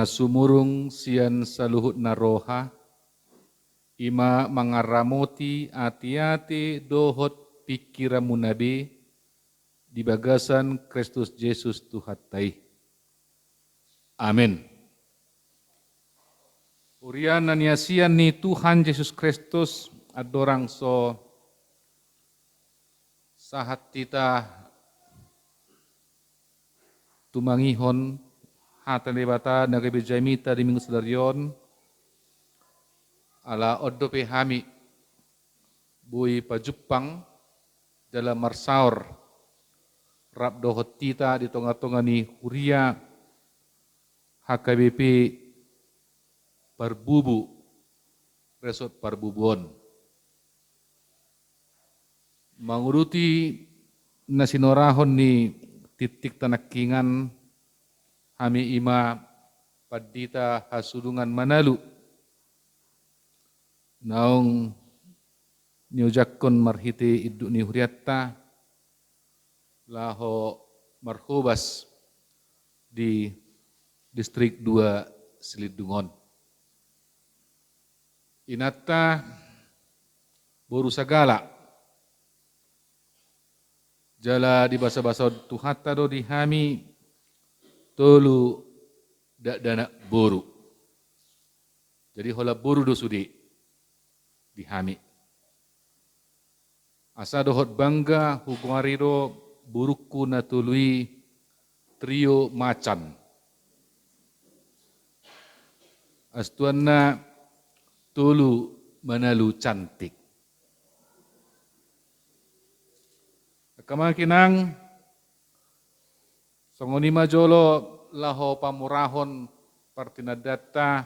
Sumurung sian saluhut naroha, ima mangaramuti ati-ati dohot pikiramu nabi, di bagasan Kristus Yesus Tuhatai. Amin. Urian naniasian ni Tuhan Yesus Kristus adorang so sahat tita tumangihon hatan debata nagabijamita di minggu sedarion ala oddo pehami bui pajupang dalam marsaur rap dohot tita di tonga-tonga ni huria HKBP parbubu resort parbubuon manguruti nasinorahon ni titik tanakingan kami ima padita hasudungan manalu naung niujakkon marhiti iddu ni huriatta laho marhubas di distrik 2 Silidungon. Inatta boru sagala jala di basa-basa tuhatta do dihami tolu dak dana boru. Jadi hola boru do sudi dihami. Asa dohot bangga hukumariro burukku natului trio macan. Astuanna tolu manalu cantik. Kamakinang songoni majolo laho pamurahon partinadata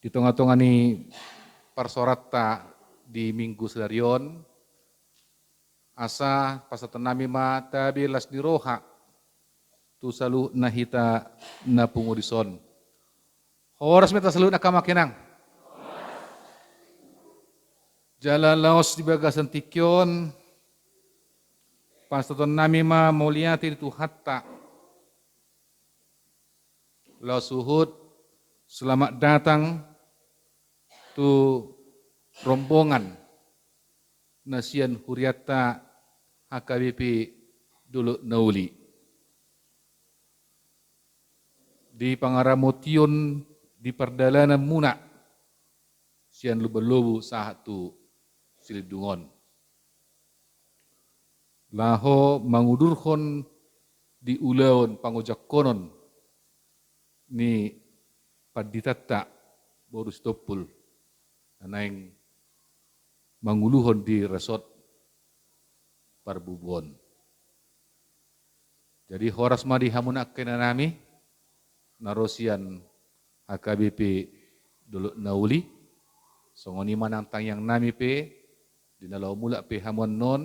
di tonga-tonga ni parsoratta di minggu sedarion asa pasatanami ma tabi las niroha tu salu nahita na pungudison horas meta salu nakamakinang jala laos di bagasan tikyon pastaton nami ma muliati tu hatta la suhud selamat datang tu rombongan nasian huriata HKBP dulu nauli di Pangaramotion di Perdalanan Muna sian lubelobu sahatu silidungon laho mangudurhon di ulaon pangujakonon ni paditata borus topul anaing manguluhon di resort Parbubon. Jadi horas madi hamunak kena nami narosian HKBP dulu nauli songoni manantang yang nami pe dinalau mula pe hamuan non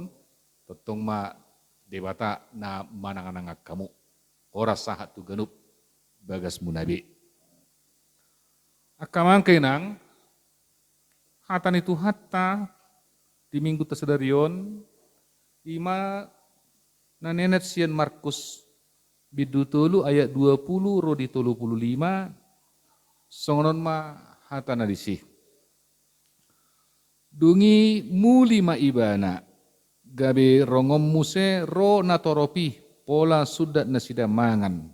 totong ma debata na mananganangak kamu horas sahat tu ganup bagas munabi. Akamang kenang hatan itu hatta di minggu tersedarion ima nanenet sian Markus bidu tolu ayat 20 rodi 35 songonon ma hatana disih. Dungi muli ma ibana gabe rongom muse ro natoropi pola sudat nasida mangan.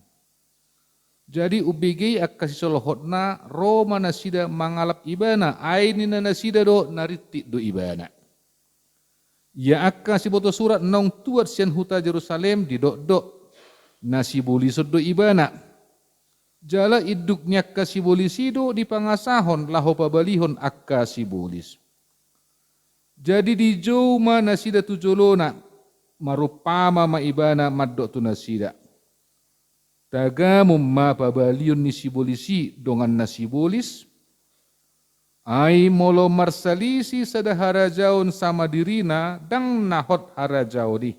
Jadi ubigi akasi solohotna ro manasida mangalap ibana aini na nasida do nariti do ibana. Ya akasi boto surat nong tuat sian huta Jerusalem di dok nasi bolisod do ibana. Jala iduknya kasi bolisido di pangasahon laho pabalihon akasi bolis. Jadi di jauh mana sida tujolona marupama maibana maddo tu nasida. Tagamum ma pabalion ni sibolisi dongan nasibolis. Ai molo marsalisi sada harajaon sama dirina dang nahot harajao di.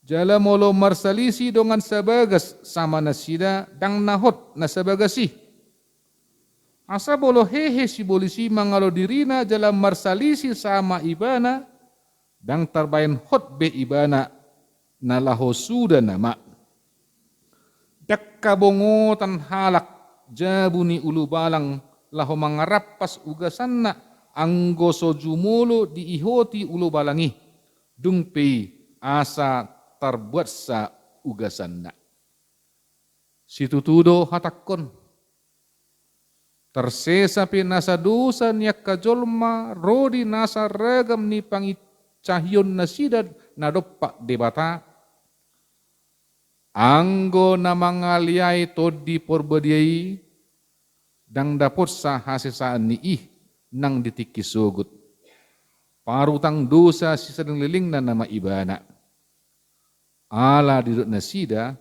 Jala molo marsalisi dongan sabagas sama nasida dang nahot nasabagasi. Asa bolo hehe si bolisi mangalo dirina jalan marsalisi sama ibana dang tarbayan hot be ibana na laho suda nama. Dakka bongotan halak jabuni ulu balang laho mangarapas ugasanna anggo sojumulo di ihoti ulu balangi dungpei asa tarbuat sa ugasanna. Situtudo hatakon tersesa pi nasa dosa niak kajolma rodi nasa ragam ni pangicahyon nasida nadoppak debata anggo na mangaliai todi porbadiai dang dapot sa hasesaan ni nang ditiki sugut parutang dosa si sedang liling na nama ibana ala didot nasida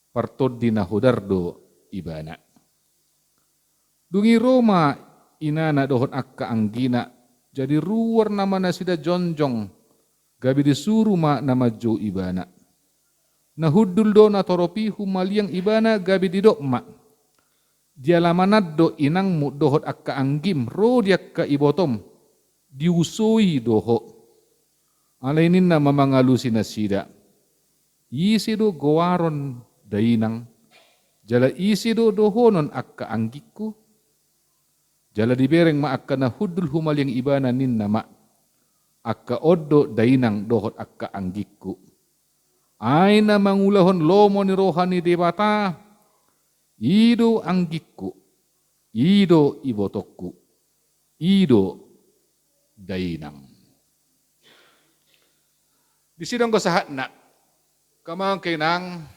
partod di nahudardo ibana. Dungi Roma inana dohon akka anggina jadi ruar nama nasida jonjong gabi disuruh ma nama jo ibana. Nahudul do na toropi humaliang ibana gabi didok ma. Dia lamanad do inang mu dohot akka anggim ro diak ka ibotom diusui doho. Alainin na mamangalusi nasida. Isi do gowaron dainang jala isi do dohonon akka anggiku. Jala dibereng ma akka na hudul humaliang ibana nin nama akka oddo dainang dohot akka anggikku. Aina mangulahon lomo ni rohani debata ido anggikku, ido ibotokku, ido dainang. Di sidang ko sahat na kamang kinang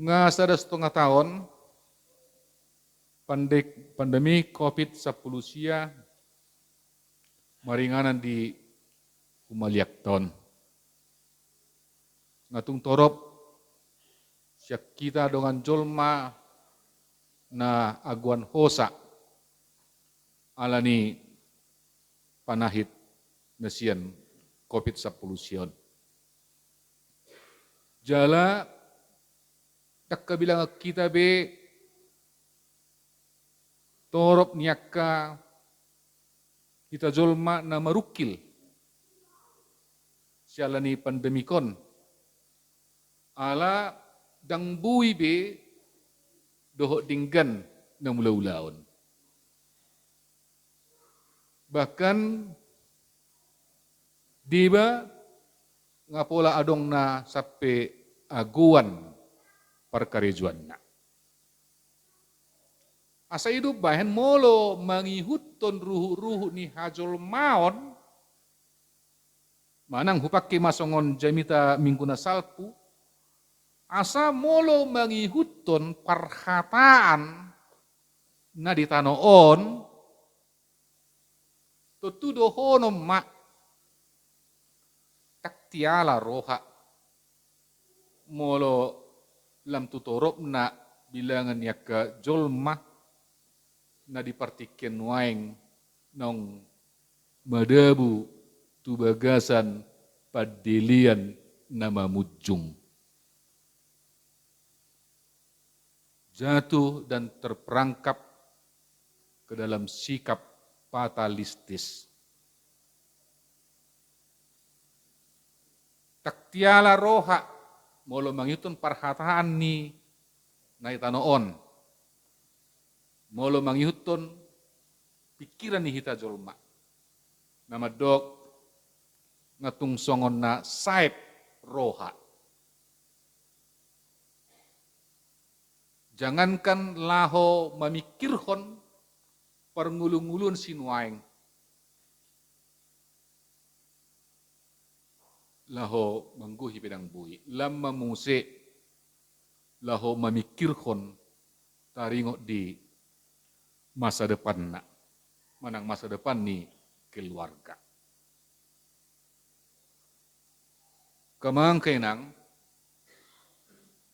nga sada setengah tahun pandemi COVID-10 sia maringanan di humaliak ton. Ngatung torop siak kita dengan jolma na aguan hosa alani panahit nasian COVID-10 sion. Jala tak bilang kita be torop niaka kita jolma na marukil sialani pandemikon ala dang bui be dohok dinggan na mula-ulaon. Bahkan diba ngapola adong na sape aguan perkarijuan na. Asa hidup bahan molo mangihutton ruhu-ruhu ni hajol maon, manang hupake masongon jamita mingguna salpu, asa molo mangihutton parhataan na ditanoon, tutudo hono mak taktiala roha molo lam tutorop na bilangan ya ke jolma na dipartiken waeng nong madabu tubagasan padilian nama mujung. Jatuh dan terperangkap ke dalam sikap fatalistis. Taktiala roha molo mangitun parhataan ni naitanoon. Molo mangihutton pikiran ni hita jolma. Nama dok ngatung songon na saip roha. Jangankan laho memikirhon perngulung-ngulun sinuaing. Laho mangguhi pedang bui. Lam mamuse laho memikirhon taringok di masa depan nak, manang masa depan ni keluarga. Kemangkenang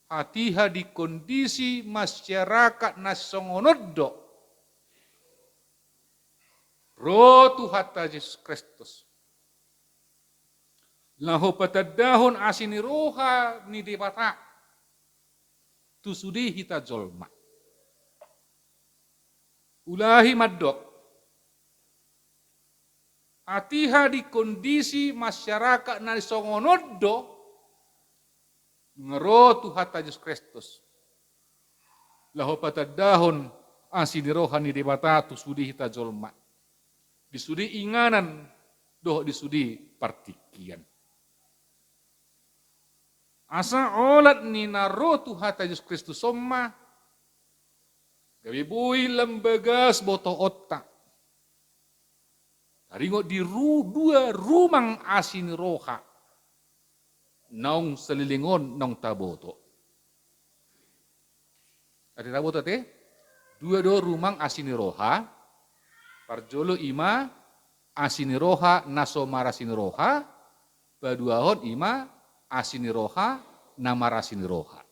hatiha di kondisi masyarakat nasongonoddo rotu hatta Yesus Kristus. Lahu patadahon asini roha ni debata tusudi hita jolma. Ulahi maddok, hatiha di kondisi masyarakat na songonoddo ngerotu hatta Yesus Kristus. Lahu patadahon asini roha ni debata tusudi hita jolma. Disudi inganan, doh disudi partikian. Asa olat ni narotu hatta Yesus Kristus somma, gabi bui lembagas boto otak. Taringo di dua rumang asin roha, naung selilingon nong taboto. Ada taboto teh? Dua rumang asin roha, parjolo ima asini roha naso marasini roha, baduahon ima asini roha namarasini roha.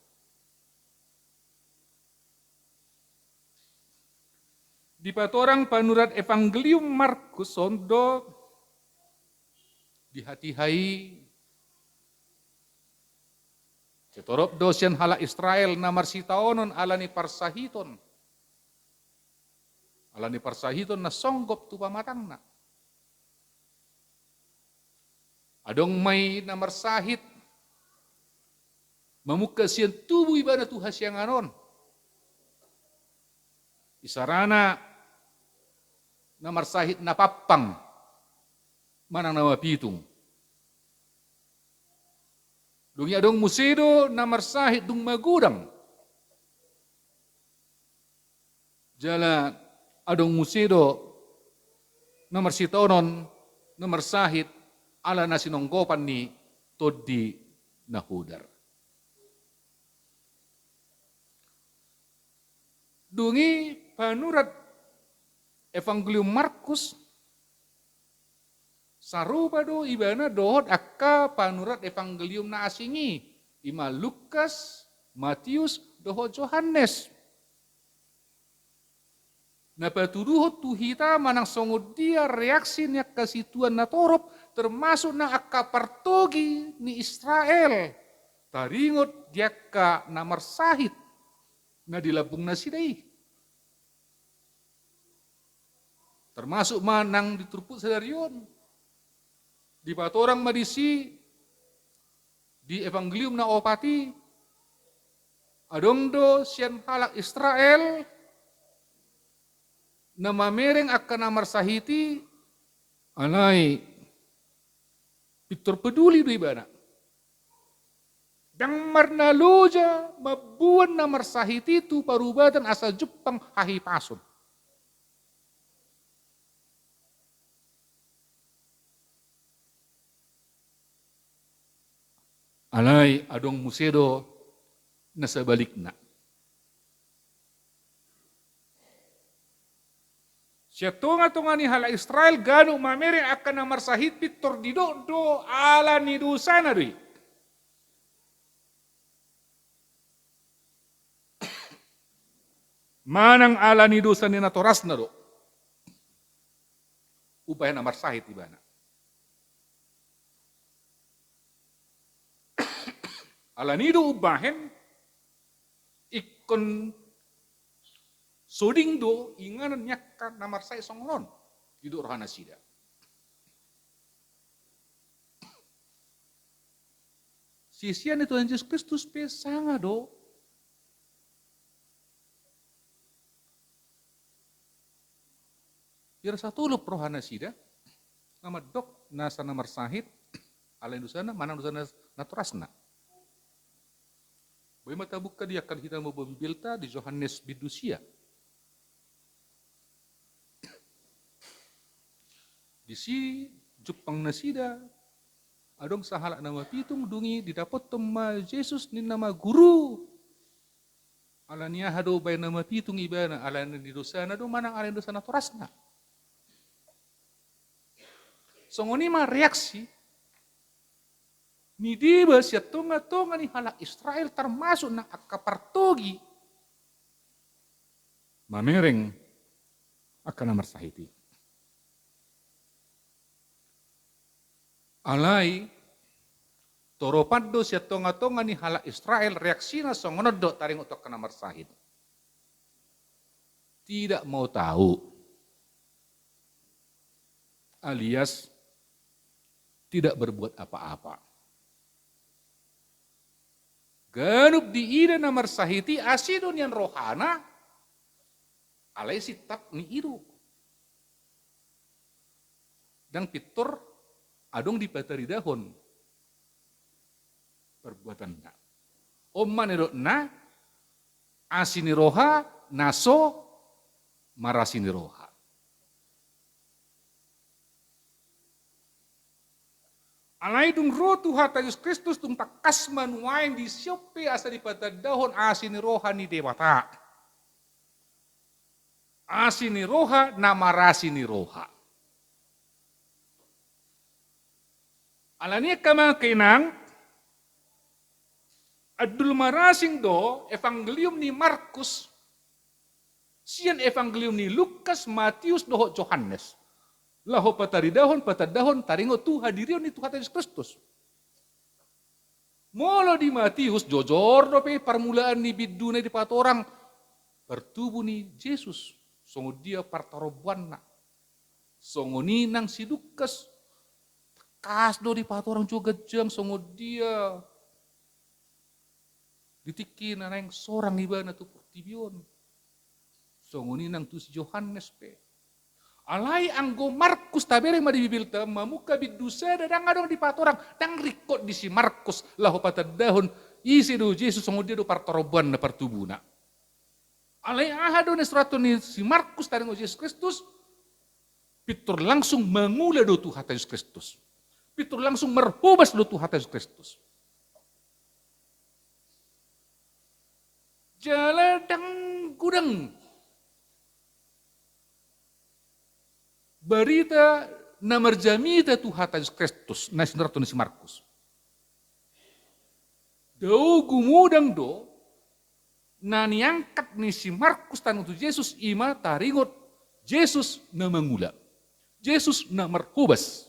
Di patorang panurat Evangelium Markus sondo dihati-hai cetorop dosian hala Israel namar sitaonon alani parsahiton. Alani parsahiton na songgop tu pamatangna. Adong may namar sahit mamuka siyan tubuh ibadah Tuhan siang anon. Isarana namar sahit na papang manang nama pitung. Dungi adong musedo namar sahit dung magudang. Jala adong musedo namar sitaonon namar sahit ala nasinonggopan ni todi nahudar. Dungi panurat Evangelium Markus sarupa do ibana dohot akka panurat Evangelium na asingi ima Lukas, Matius, dohot Yohanes. Napatuduhot tuhita manang songod dia reaksi niya kasituan na torop termasuk na akka partogi ni Israel. Taringot dia ka namar sahit na dilabung na sidai. Termasuk manang diturput sadarion. Di patorang madisi Di evangelium na opati, adong do sian halak Israel na mamereng akan namarsahiti, alay, Victor peduli do ibana. Dang marnaluja mabuan namarsahiti tu parubatan asal Jepang hahipason. Alay adong musedo na sabalikna. Siya tunga ni hala Israel gano mamere akan namarsahit Victor dido do ala ni dosa na ri. Manang ala ni dosa ni natoras na do. Upaya namarsahit ibana. Ala nido ubahen ikon soding do inganan nyakkan namarsahit songron hidup rohana sida. Sisian itu Yesus Kristus pesanga do. Biar satu lup rohana sida nama dok nasa namarsahit ala indusana manang dusana naturasna. Bagaimana mata buka dia akan kita mau bibilta di Yohanes Bidusia. Di si Jepang nasida adong sahala nama pitung dungi didapat tema Yesus ni nama guru. Alania hado bay nama pitung ibana alan di dosana do manang alan dosana torasna. Songoni mah reaksi ni diba siya tunga-tunga ni halak Israel termasuk na akapartogi mamereng akan namarsahiti. Alay toropado siya tunga-tunga ni halak Israel reaksina songonod do taring utok akan namarsahit. Tidak mau tahu alias tidak berbuat apa-apa. Ganup di ida namarsahiti asidon yang rohana alay sitap ni iru. Dan pitor adong di patari dahon perbuatannya. Omman ero na asini roha naso marasini roha. Alay dung roh Tuhan Yesus Kristus tung takas manuain di siope asa di patadahon asini roha ni dewata. Asini roha namarasini roha. Alania kama kenang adul marasing do evangelium ni Markus sian evangelium ni Lukas, Matius, doho Yohanes. Laho patadahon taringo tu hadirion ni Tuhan Yesus Kristus. Molo di Matius jojor dope permulaan ni bidune di patorang bertubuh ni Yesus. Songo dia partarobuanna. Songo ninang si Lukas kas do di patorang juga jang songo dia ditikin nang sorang ibana tu tibion. Songo ninang tu si Yohanes pe. Alai anggo Markus tabere ma di bibilta mamuka bidusa dadang adong di patorang dang rikot di si Markus lahu patadahon isi do Yesus songo dia do partoroban na partubuna. Alai ahado ne surat ni si Markus taringo Yesus Kristus pitur langsung mengula do Tuhan Yesus Kristus. Pitur langsung merhubas do Tuhan Yesus Kristus. Jaladang gudang berita namarjamita Tuhan Yesus Kristus na sinarto ni si Markus. Dau gumudang do na niangkat ni si Markus tanu tu Yesus ima taringot Yesus na mangula. Yesus na marhubas.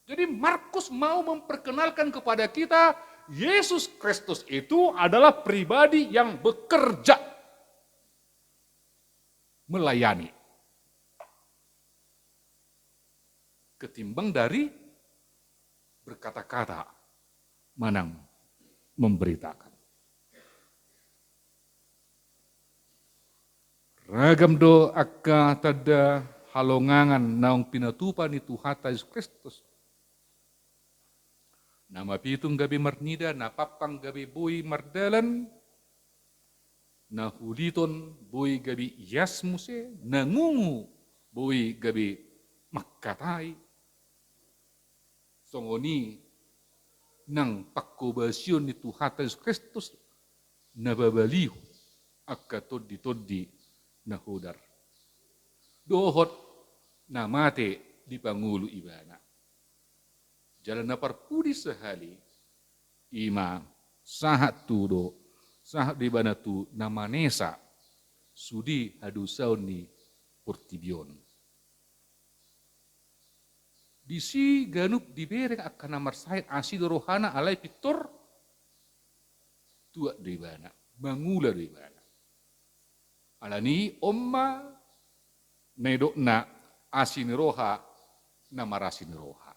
Jadi Markus mau memperkenalkan kepada kita Yesus Kristus itu adalah pribadi yang bekerja melayani. Ketimbang dari berkata-kata manang memberitakan. Ragam do akka tada halongangan naong pinatupan itu hata Yesus Kristus. Nama pitung gabi marnida, napapang gabi bui mardalan, na huliton bui gabi yasmuse, nangungu bui gabi makkatai. Songoni nang pakubasyon itu hata Yesus Kristus, nababaliw akka toddi na hudar. Dohot na mate di Pangulo ibana. Jalan na parpudi sehali, ima sahat tudo, sahat di bana tu namanesa, sudi hadusaw ni Portibion. Disi ganup dibereng akan namar sahit asido rohana alay pitor, tua di bana, mangula di bana. Alani omma nedok na asini roha namarasin roha.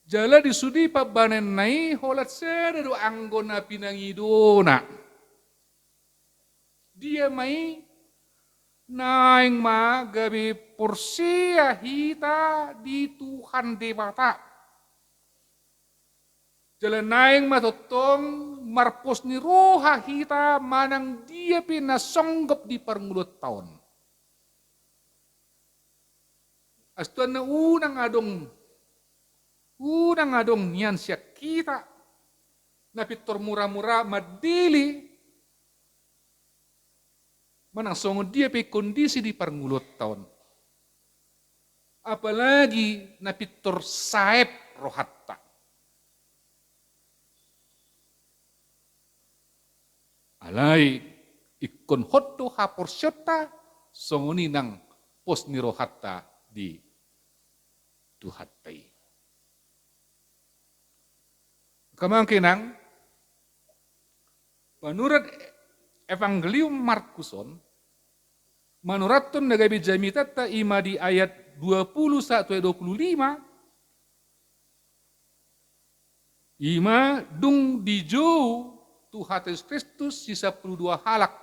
Jala disudi pabanen nai holat seda do anggona pinangidona. Dia mai naing ma gabi porsia hita di Tuhan dewata. Jala naing matotong marpos ni roha hita manang dia pinasonggap di parngulot tahun. Astuan na unang adong niyan siya kita na pitor mura-mura madili manang songod dia pe kondisi di parngulot tahun. Apalagi na pitor saep rohatta. Alay ikon hotto hapor syota songoni nang pos ni rohatta di tuhattai. Kemungkinan menurut Evangelium Markuson, menurut nagabi jamitata ima di ayat 21-25, ima dung dijauh Tuhan Yesus Kristus sisa 12 halak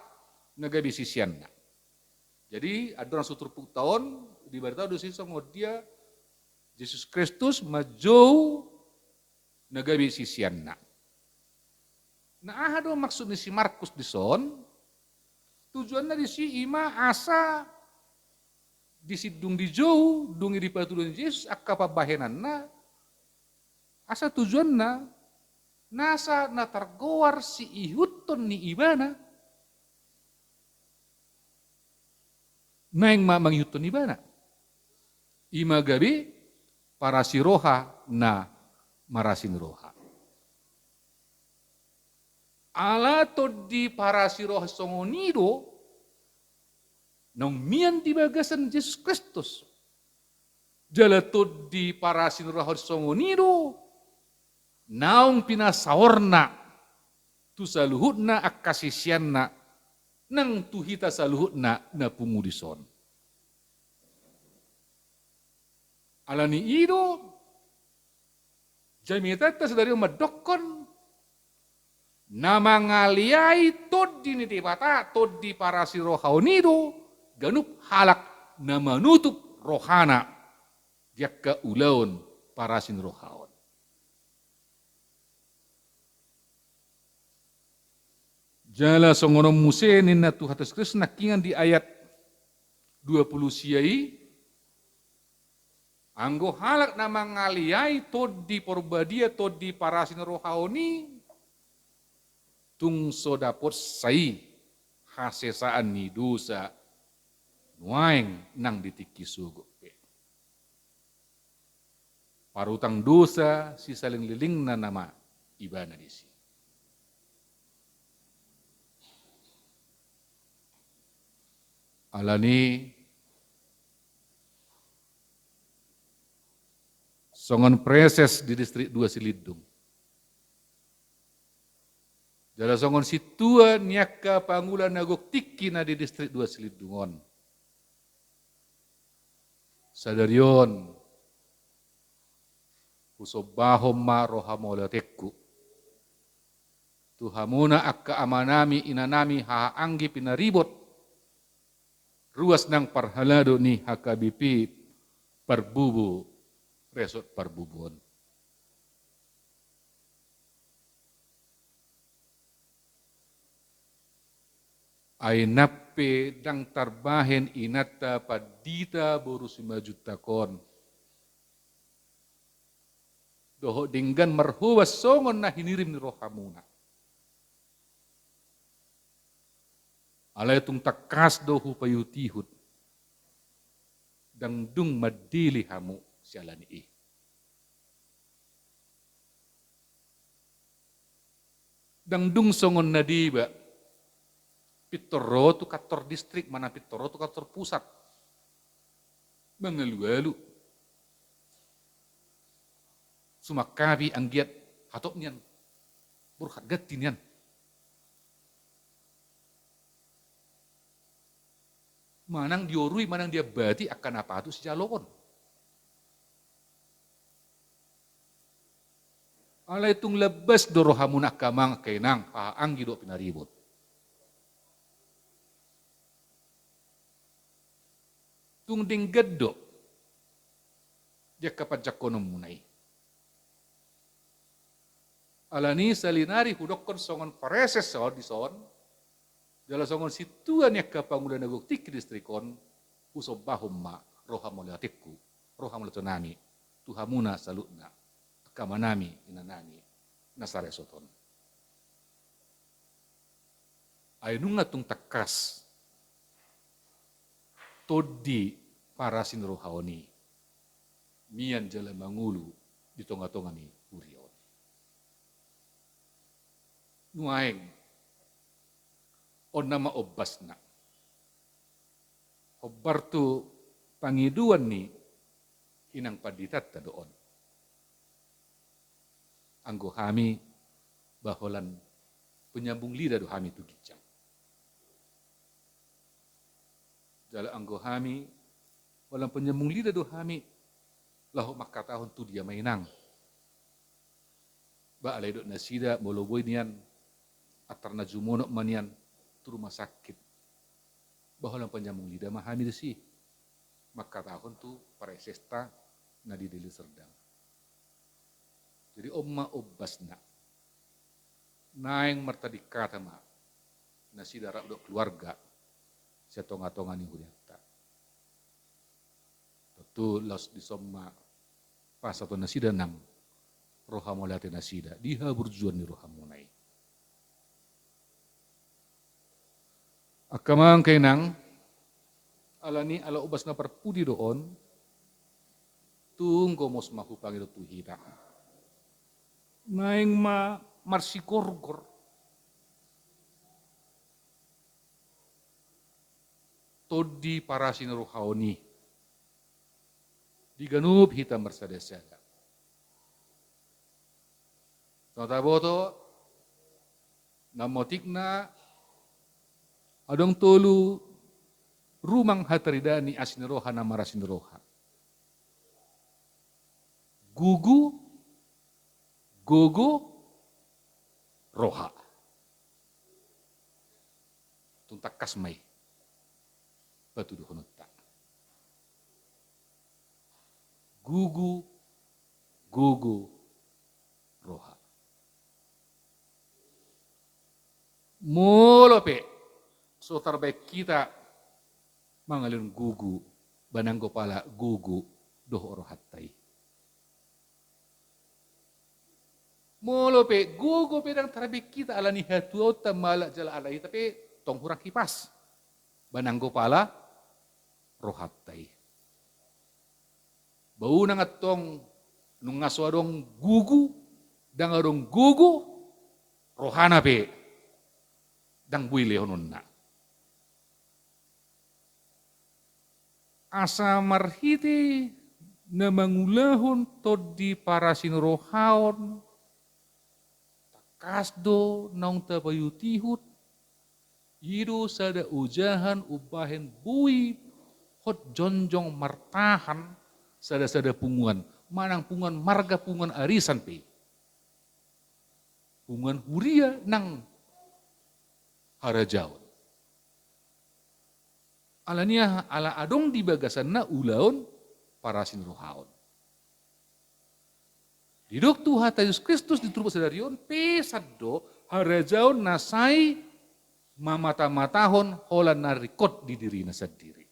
nagabi sisianna. Jadi ada orang suturpuk tahun di barita do sisa ngodia Yesus Kristus majauh nagabi sisianna. Nah ahado maksud ni si Markus di son, tujuannya di si ima asa disidung di jauh, dungi di patulun Yesus akka pabahenanna, asa tujuanna nasa natargowar si ihuton ni ibana, naing mamang ihuton ibana, ima gabi para si roha na marasin roha. Ala to di para si roha songonido nang mian di bagasan Yesus Kristus. Jala to di para si roha songonido naong pinasaorna tu saluhutna akasisyanna nang tuhita saluhutna na pumudison. Alani ido jamitata sadari madokon namangaliai tod di nitibata tod di para si rohaonido ganup halak na manutup rohana diakka ulaon para sin rohaon. Jala songono muse ninna Tuhan Yesus Kristus nakingan di ayat 20 siai anggo halak na mangaliai tod di porbadia tod di parasin rohaoni tung sodapot sai hasesaan ni dosa nuaing nang ditiki sugo. Parutang dosa si saling liling na nama ibana disi. Alani songon preses di distrik 2 Silidung. Jala songon situa niaka pangulan nagok tiki na di distrik 2 Silidungon. Sadarion usobahom ma rohamolatekku. Tuhamuna akka amanami inanami haanggi pinaribot. Ruas nang parhalado ni hakabipi parbubu resot parbubon. Ay nappe dang tarbahen inata padita boru 5 juta kon. Doho dinggan marhuwas songon na hinirim ni rohamuna. Alay tung takas dohu payutihut. Dang dung madili hamu sialani ih. Dang dung songon nadiba. Pitoro tu kantor distrik, mana pitoro tu kantor pusat. Mengalu-alu. Sumakabi anggiat hatok niyan. Burhat gati niyan. Manang diorui, manang dia bati akan apa itu sejaloon. Alay tung lebes dorohamun akamang kainang haanggi do pinaribot. Tung dinggedo dia kapajak konom munai. Alani salinari hudokon songon pareses so di son. Jala songon situan yak kapangulan naguk tik distrikon usobahum ma rohamolatikku rohamolatonami tuhamuna salutna kamanami inanami nasaresoton. Ainunga tung takas todi parasin rohaoni mian jala mangulu di tonga-tongani urion. Nuaeng on nama obasna. Hobbar tu pangiduan ni inang paditat ta doon. Anggo hami baholan penyambung lidah do hami tu gijang. Jala anggo hami walang penyambung lidah do hami lahu makatahon tu dia mainang. Ba alay do nasida moloboy niyan atar na jumonok manian tu rumah sakit. Baholang penyambung lidah mahami desi. Maka tahun tu paresesta na di dili serdang. Jadi omma obbasna. Naeng martadikata ma. Nasi darah do keluarga. Saya tonga-tonga ni huriata. Tentu los disomma pas atau nasida nang rohamolate nasida. Diha berjuan ni rohamonai. Akamang kainang alani ala ubas na parpudi doon tung gomos mahupang ito tuhita. Naing marsikorgor. Todi parasin rohaoni. Diganub hitam bersadasada. Tata boto namotik na adong tolu rumang hatarida ni asiniroha na marasiniroha. Gugu, gogo, roha. Tuntak kasmay. Batu duhunutta. Gugu, gogo, roha. Molope. So terbaik kita mangalun gugu, bananggo pala gugu, doho rohatay. Molope, gugu pedang terbaik kita ala ni hatuo tamala jala alay, tapi tong hurang kipas. Bananggo pala rohatay. Bau nang atong nung ngaswadong gugu, dangarong gugu, rohana pe, dang buile honon na. Asa marhiti na mangulahon todi parasin rohaon takasdo naong tabayutihut ido sada ujahan ubahen bui hot jonjong martahan sada-sada punguan, manang punguan marga punguan arisan pe. Punguan huria nang harajaon. Alania ala adong di bagasan na ulaon parasin rohaon. Didok Tuhan Yesus Kristus diturut sadarion pesado harajaon nasai mamata-matahon holan narikot di diri na sendiri.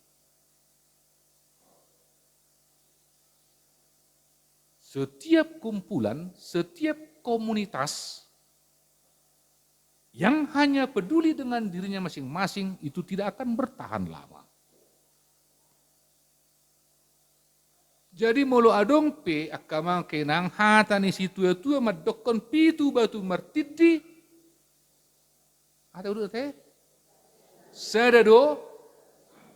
Setiap kumpulan, setiap komunitas yang hanya peduli dengan dirinya masing-masing itu tidak akan bertahan lama. Jadi molo adong pe akamang kenang hata ni situa-tua madokon pitu batu martiti. Ada udah teh? Sadado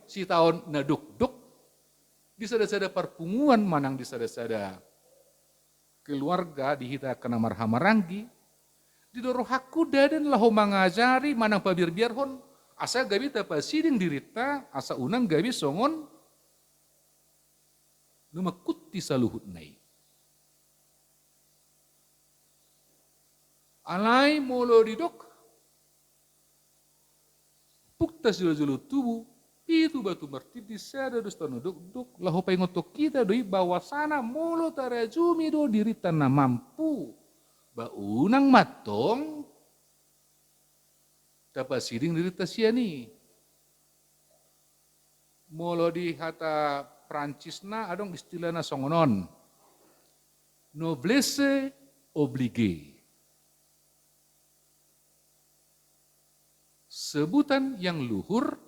si tahun naduk-duk di sada-sada perpunguan manang di sada-sada keluarga dihita kena marhamaranggi di doro hakuda dan lahu mangajari manang pabir-biarhon asa gabi tapa siding dirita asa unang gabi songon numakuti saluhut nai. Alai molo didok puktas julu-julu tubuh, itu batu martiti sada dus tanuduk-duk, lahu pengotok kita doi bawa sana molo tarajumi do diri tanah mampu. Baunang matong, dapat siding diri tasiani. Molo di hata Prancis na adong istilahna songonon. Noblesse oblige. Sebutan yang luhur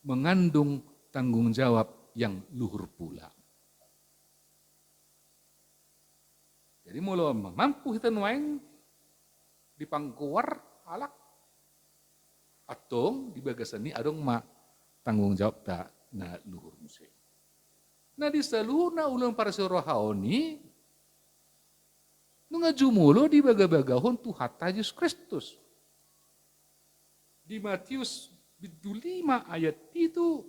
mengandung tanggung jawab yang luhur pula. Jadi mula mampu kita nuaing di pangkuar alak atong di bagasan ini adong ma tanggung jawab tak na luhur musik. Nah di saluna ulang para rohani nungajumulo di baga-bagahon Tuhan Yesus Kristus. Di Matius 5 ayat itu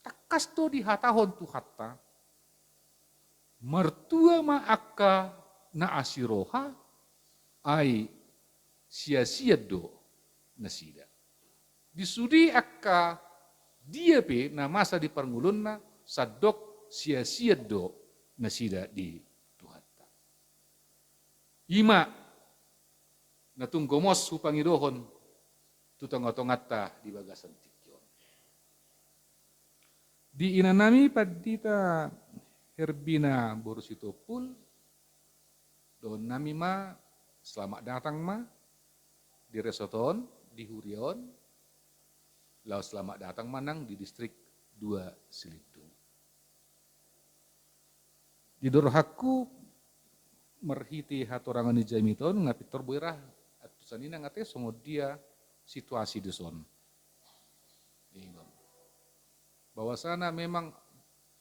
takas to di hatahon tu hatta mertua ma akka na asiroha ai sia-sia do nasida. Disudi akka dia pe na masa di perngulun na sadok sia-sia do nasida di Tuhatta. Ima natunggomos hupangidohon tutong-otongata di bagasan tikyon. Di inanami padita Herbina Borusitopul, don nami ma selamat datang ma di Resoton, di Hurion, lau selamat datang manang di distrik 2 Silitung. Di Dorhaku merhiti hatorangan di Jamiton ngapitor boirah atusan ina ngate songo dia situasi di son. Bahwa sana memang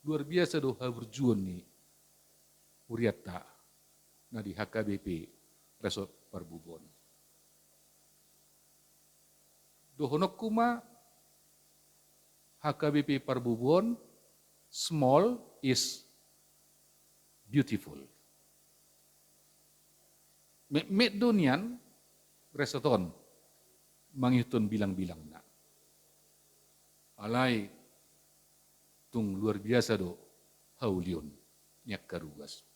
luar biasa doha berjuang nih. Uriata nah di HKBP Resort Parbubon. Dohonok kuma HKBP Parbubon small is beautiful. Medonian resoton mangitun bilang-bilang na. Alai tung luar biasa do haulion nyak karugas.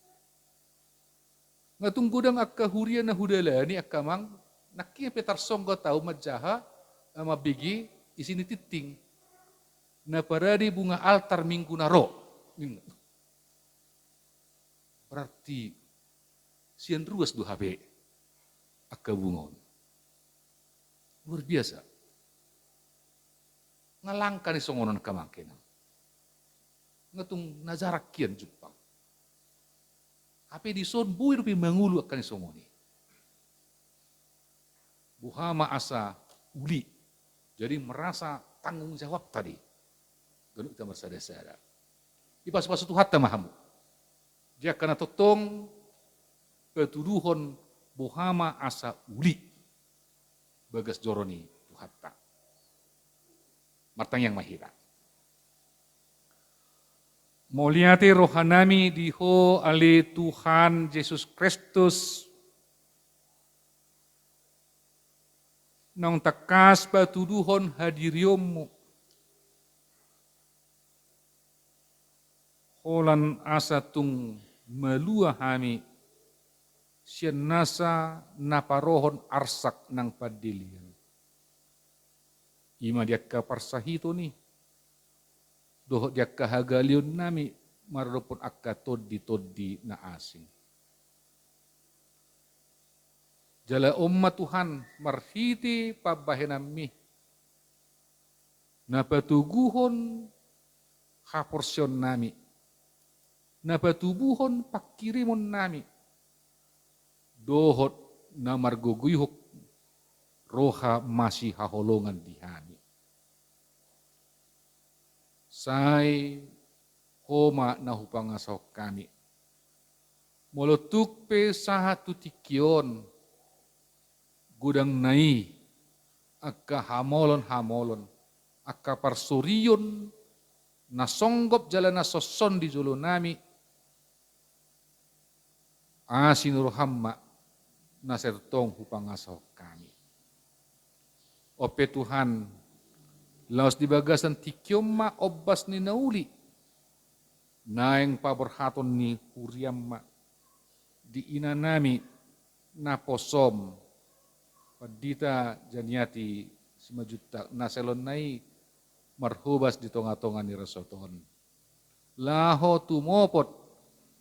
Ngatung gudang akka huria na hudala ni akka mang nakki petar songgo tau majaha ama bigi isini titing na paradi bunga altar minggu naro. Berarti sian ruas do HP akka bungon. Luar biasa. Ngalangkan ni songonon kamangkin. Ngatung najarak kian Jepang. Ape di son buir pi mangulu akan songoni. Buhama asa uli. Jadi merasa tanggung jawab tadi. Ganuk kita bersada-sada. Ipas-pas itu hatta mahamu. Dia kena totong ketuduhon buhama asa uli. Bagas joroni tu hatta. Martang yang mahira. Moliate rohanami diho ale Tuhan Yesus Kristus nang takas batuduhon hadiriomu holan asa tung melua hami sian nasa naparohon arsak nang padilian. Ima diakka parsahito ni doho diakka hagalion nami marupun akka toddi na asing. Jala umma Tuhan marhiti pabahenami na patuguhon haporsyon nami na patubuhon pakirimon nami dohot na marguguyhok roha masih haholongan di hami. Sai homa na hupangasok kami. Molotuk pe saha tutikion gudang nai akka hamolon akka parsurion na songgop jalan na soson di jolo nami asinur hamma na sertong hupangasok kami. Ope Tuhan, laos di bagasan tikyomma obbas ni nauli, naeng paberhaton ni huriamma, di inanami na posom, padita janiati simajuta naselon nai marhubas di tonga-tonga ni resoton. Laho tumopot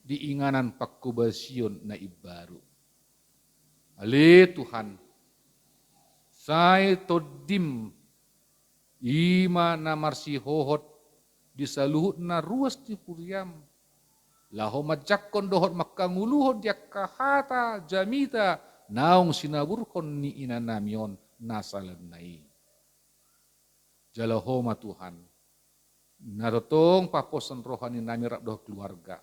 di inganan pakkubasion na ibaru. Ale Tuhan, sai todim ima na marsihohot di saluhut na ruas di puriam. Laho majakkon dohot makanguluhot diak kahata jamita naung sinaburkon ni inanamion nasalan nai. Jalahoma Tuhan, narotong paposan rohani nami rabdoh keluarga.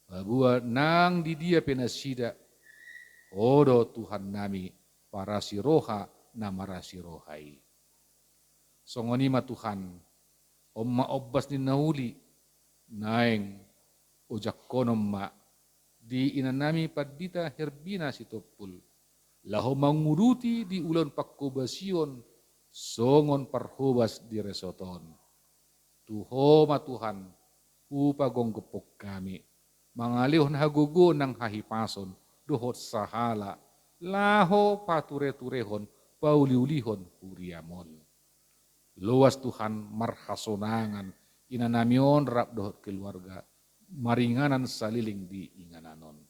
Babua nang di dia penasida, odo Tuhan nami parasi roha namarasi rohai. Songonima Tuhan, omma obbas ni nauli, naeng ojak konom ma, di inanami padita herbina sitopul, laho manguruti di ulan pakkubasion, songon parhubas di resoton. Tuhoma Tuhan, upagong gepok kami, mangalihon hagugo ng hahipason, dohot sahala, laho pature-turehon, pauliulihon huriamon. Luas Tuhan marhasonangan, inanamion rap dohot keluarga, maringanan saliling di ingananon.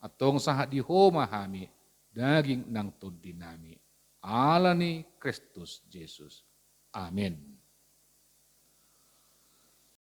Atong sahat di homa hami, daging nang todinami. Alani Kristus Yesus. Amin.